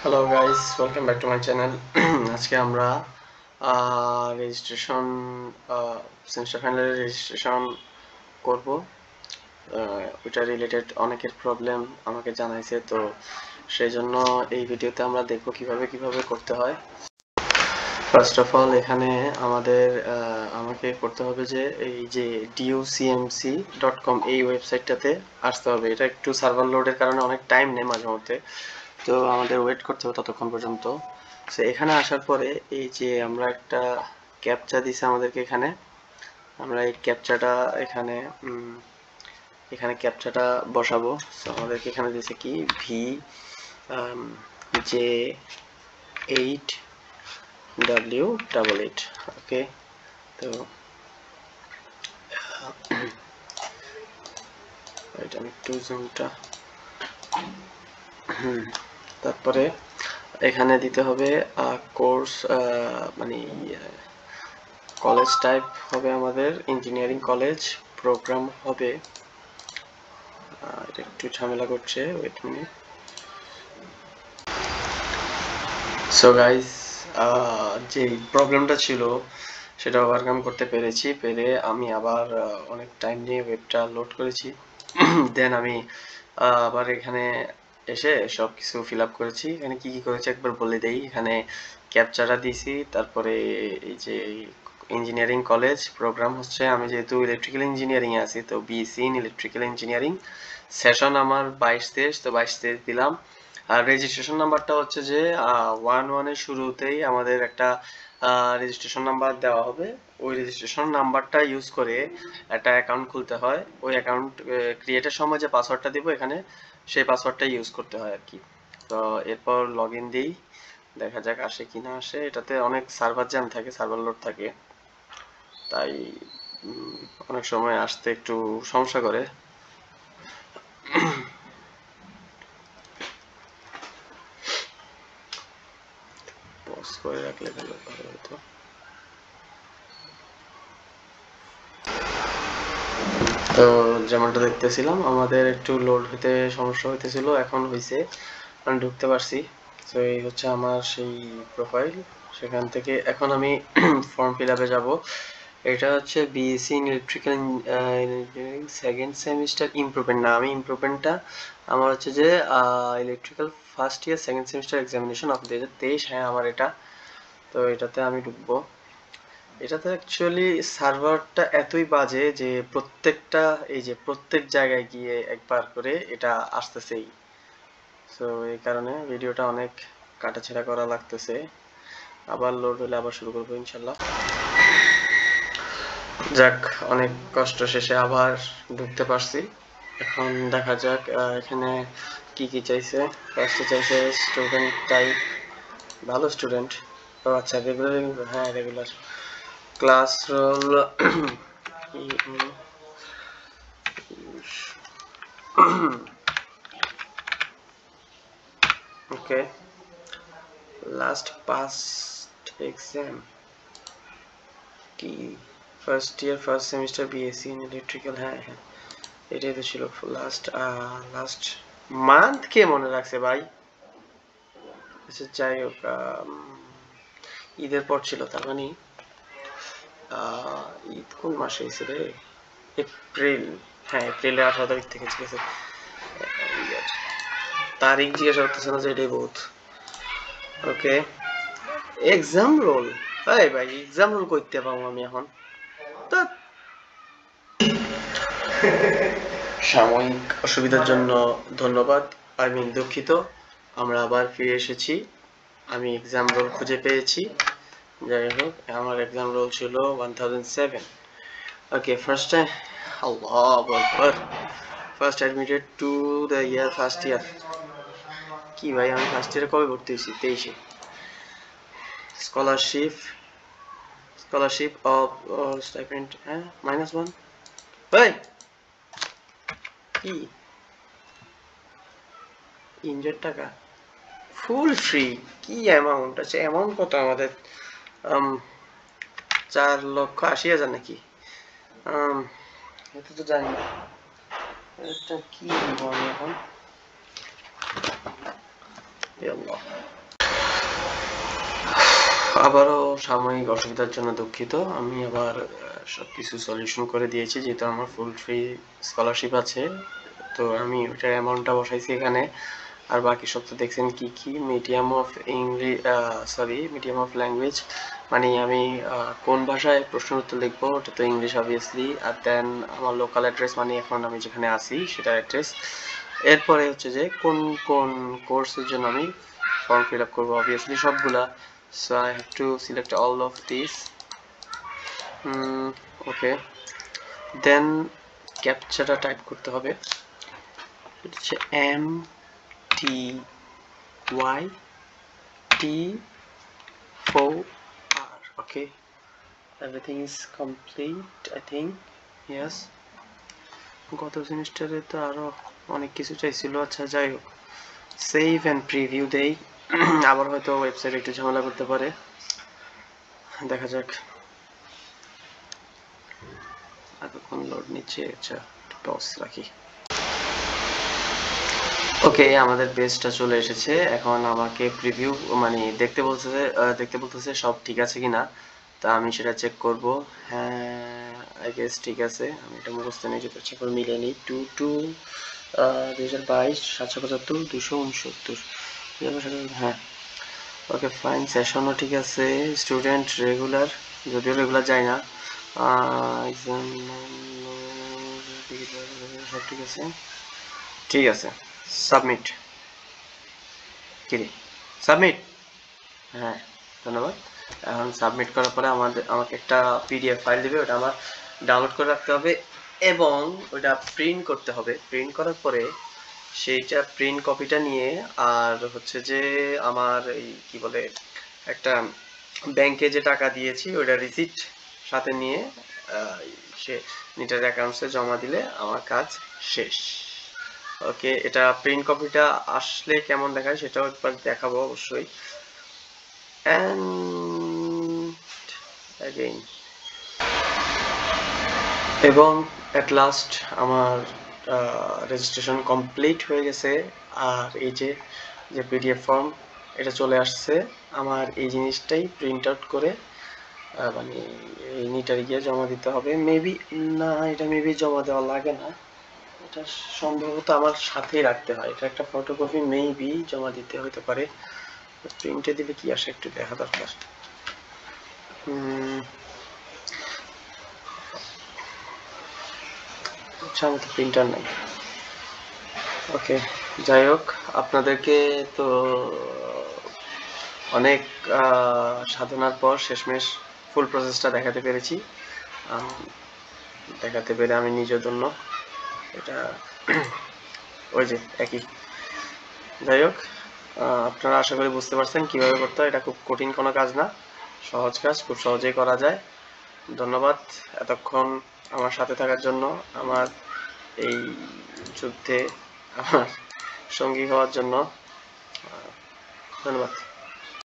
Hello guys, welcome back to my channel. আজকে আমরা registration semester ফাইনালের রেজিস্ট্রেশন করব। ওইটা রিলেটেড অনেকের প্রবলেম আমাকে জানাইছে, তো সেই জন্য এই ভিডিওতে আমরা দেখব কিভাবে করতে হয়। ফার্স্ট অফ অল এখানে আমাকে করতে হবে যে এই যে ducmc.com এই ওয়েবসাইটটাতে আসতে হবে। এটা একটু সার্ভার লোডের কারণে অনেক টাইম নেয় মাঝে মধ্যে, তো আমাদের ওয়েট করতে হবে ততক্ষণ পর্যন্ত। সো এখানে আসার পরে এই যে আমরা একটা ক্যাপচা দিছে আমাদেরকে, এখানে আমরা এই ক্যাপচাটা এখানে ক্যাপচাটা বসাবো। সো আমাদেরকে এখানে দিছে কি VJ888। ওকে, তো এটা আমি একটু জুমটা তারপরে এখানে দিতে হবে কোর্স, মানে কলেজ টাইপ হবে আমাদের ইঞ্জিনিয়ারিং কলেজ, প্রোগ্রাম হবে। এটা একটু ঝামেলা করছে, ওয়েট মিনিট। সো গাইস, যে প্রবলেমটা ছিল সেটা ওভারকাম করতে পেরেছি। আমি আবার অনেক টাইম নিয়ে ওয়েবটা লোড করেছি। দেন আমি আবার এখানে এসে সব কিছু ফিল আপ করেছি। এখানে কি করেছি একবার বলে দেই। এখানে ক্যাপচারা দিছি, তারপরে এই যে ইঞ্জিনিয়ারিং কলেজ প্রোগ্রাম হচ্ছে, আমি যেহেতু ইলেকট্রিক্যাল ইঞ্জিনিয়ারিং এ আছি তো BSc in electrical engineering, session আমার 22-23, তো 22-23 দিলাম। আর রেজিস্ট্রেশন নাম্বারটা হচ্ছে যে 1-1 এর শুরুতেই আমাদের একটা রেজিস্ট্রেশন নাম্বার দেওয়া হবে। ওই রেজিস্ট্রেশন নাম্বারটা ইউজ করে একটা অ্যাকাউন্ট খুলতে হয়। ওই অ্যাকাউন্ট ক্রিয়েটের সময় যে পাসওয়ার্ডটা দিব এখানে, সেই পাসওয়ার্ডটা ইউজ করতে হয় আর কি। তো এরপর লগ ইন দিই, দেখা যাক আসে কি না আসে। এটাতে অনেক সার্ভার জ্যাম থাকে, সার্ভার লোড থাকে, তাই অনেক সময় আসতে একটু সমস্যা করে। পজ করে রাখলে ভালো হতো। তো যেমনটা দেখতেছিলাম আমাদের একটু লোড হতে সমস্যা হইতেছিল, এখন হইছে, আমি ঢুকতে পারছি। তো এই হচ্ছে আমার সেই প্রোফাইল। সেখান থেকে এখন আমি ফর্ম ফিল আপে যাবো। এটা হচ্ছে BSc in electrical engineering second semester improvement, না আমি ইমপ্রুভমেন্টটা আমার হচ্ছে যে electrical first year second semester examination of 2023। হ্যাঁ, আমার এটা। তো এটাতে আমি ঢুকবো। এটাতে অ্যাকচুয়ালি সার্ভারটা এতই বাজে যে প্রত্যেক জায়গায় গিয়ে একবার করে এটা আসতেছেই। সো এই কারণে ভিডিওটা অনেক কাটাছেঁড়া করা লাগতেছে। আবার লোড হলে আবার শুরু করবো ইনশাল্লাহ। যাক, অনেক কষ্ট শেষে আবার ঢুকতে পারছি। এখন দেখা যাক এখানে কি কি চাইছে। ফার্স্টে চাইছে স্টুডেন্ট টাইপ, ভালো স্টুডেন্ট। ও আচ্ছা, রেগুলার, হ্যাঁ রেগুলার। ক্লাস রোল ওকে, লাস্ট পাস্ট এক্সাম কি, first year first semester BSc in electrical. হ্যাঁ হ্যাঁ, এটাই তো ছিল লাস্ট। লাস্ট মান্থ কে মনে রাখছে ভাই? আচ্ছা যাই হোক, ঈদের পর ছিল, তার মানে ঈদ কোন মাসে হয়েছে রে? এপ্রিল। হ্যাঁ, এপ্রিলের 18 তারিখ থেকে, ঠিক আছে। তারিখ জিজ্ঞাসা করতেছে না যে, এটাই বহুত। ওকে, এক্সাম রোল। এই ভাই, এক্সাম রোল করতে পাবো আমি এখন? সাময়িক অসুবিধার জন্য ধন্যবাদ, আমি দুঃখিত। আমরা আবার ফিরে এসেছি, আমি এক্সাম রোল খুঁজে পেয়েছি। যাই হোক, আমার এক্সাম রোল ছিল 1007। ওকে, ফার্স্ট টাইম, আল্লাহু আকবার, first admitted to the year first year. কি ভাই, আমি ফার্স্ট ইয়ারে কবে ভর্তি হয়েছি? 23-এ। স্কলারশিপ, স্কলারশিপ অফ স্টাইপেন্ড, হ্যাঁ -1। ভাই কি, 300 টাকা ফুল ফ্রি? কি অ্যামাউন্ট আছে? অ্যামাউন্ট কত আমাদের? 4,80,000 নাকি? এটা তো জানি না। এটা কি দিব আমি এখন? আল্লাহ, আবারও সাময়িক অসুবিধার জন্য দুঃখিত। আমি আবার সবকিছু সলিউশন করে দিয়েছি, যেহেতু আমার ফুল ফ্রি স্কলারশিপ আছে। তো আমি ওটার অ্যামাউন্টটা বসাইছি এখানে। আর বাকি সব তো দেখছেন কি কি medium of medium of language, মানে আমি কোন ভাষায় প্রশ্ন উত্তর লিখবো, ওটা তো ইংলিশ অবভিয়াসলি। আর দেন আমার লোকাল অ্যাড্রেস, মানে এখন আমি যেখানে আছি সেটার অ্যাড্রেস। এরপরে হচ্ছে যে কোন কোন কোর্সের জন্য আমি ফর্ম ফিল আপ করবো, অবভিয়াসলি সবগুলা। So I have to select all of these. Okay, then ক্যাপচাটা টাইপ করতে হবে। এটা হচ্ছে MTYT4R. Okay, everything is complete, I think. Yes, গত সেমিস্টারে তো আরো অনেক কিছু চাইছিল। আচ্ছা, যাই হোক, সেভ এন্ড প্রিভিউ দেই। আবার হয়তো ওয়েবসাইট একটু ঝামেলা করতে পারে, দেখা যাক। এতক্ষণ লোড নিচ্ছে, আচ্ছা টস রাখি। ওকে, আমাদের পেজটা চলে এসেছে। এখন আমাকে প্রিভিউ মানে দেখতে বলতেছে সব ঠিক আছে কিনা। তা আমি সেটা চেক করব। হ্যাঁ, আই গেস ঠিক আছে। আমি এটা মুখস্থ নিয়ে যেতে চেক করে মিলিয়ে নিই। 2022 775 269। হ্যাঁ, ওকে ফাইন। সেশনও ঠিক আছে, স্টুডেন্ট রেগুলার, যদিও রেগুলার যায় না। এক্সাম সব ঠিক আছে, ঠিক আছে। সাবমিট। কিরে, সাবমিট? হ্যাঁ, ধন্যবাদ। এখন সাবমিট করার পরে আমাকে একটা পিডিএফ ফাইল দিবে, ওটা আমার ডাউনলোড করে রাখতে হবে এবং ওটা প্রিন্ট করতে হবে। প্রিন্ট করার পরে সেইটা প্রিন্ট কপিটা নিয়ে, আর হচ্ছে যে আমার এই কি বলে একটা ব্যাংকে যে টাকা দিয়েছি ওইটা রিসিট সাথে নিয়ে সে নিটার অ্যাকাউন্টসে জমা দিলে আমার কাজ শেষ। ওকে, এটা প্রিন্ট কপিটা আসলে কেমন দেখায় সেটাও একবার দেখাবো অবশ্যই। And again, এবং এট লাস্ট আমার রেজিস্ট্রেশন কমপ্লিট হয়ে গেছে। আর এই যে পিডিএফ ফর্ম, এটা চলে আসছে। আমার এই জিনিসটাই প্রিন্ট আউট করে মানে এই নিটারে গিয়ে জমা দিতে হবে। মেবি না, এটা মেবি জমা দেওয়া লাগে না, এটা সম্ভবত আমার সাথেই রাখতে হয়। এটা একটা ফটোকপি, মেবি জমা দিতে হতে পারে। প্রিন্টে দিলে কি আসে একটু দেখা দরকার। আচ্ছা, আমার তো প্রিন্টার নাই। ওকে, যাই হোক, আপনাদেরকে তো অনেক সাধনার পর শেষমেশ ফুল প্রসেসটা দেখাতে পেরেছি। দেখাতে পেরে আমি নিজের জন্য এটা ওই যে একই। যাই হোক, আপনারা আশা করি বুঝতে পারছেন কিভাবে করতে হয়। এটা খুব কঠিন কোনো কাজ না, সহজ কাজ, খুব সহজেই করা যায়। ধন্যবাদ এতক্ষণ আমার সাথে থাকার জন্য, আমার এই যুদ্ধে আমার সঙ্গী হওয়ার জন্য। ধন্যবাদ।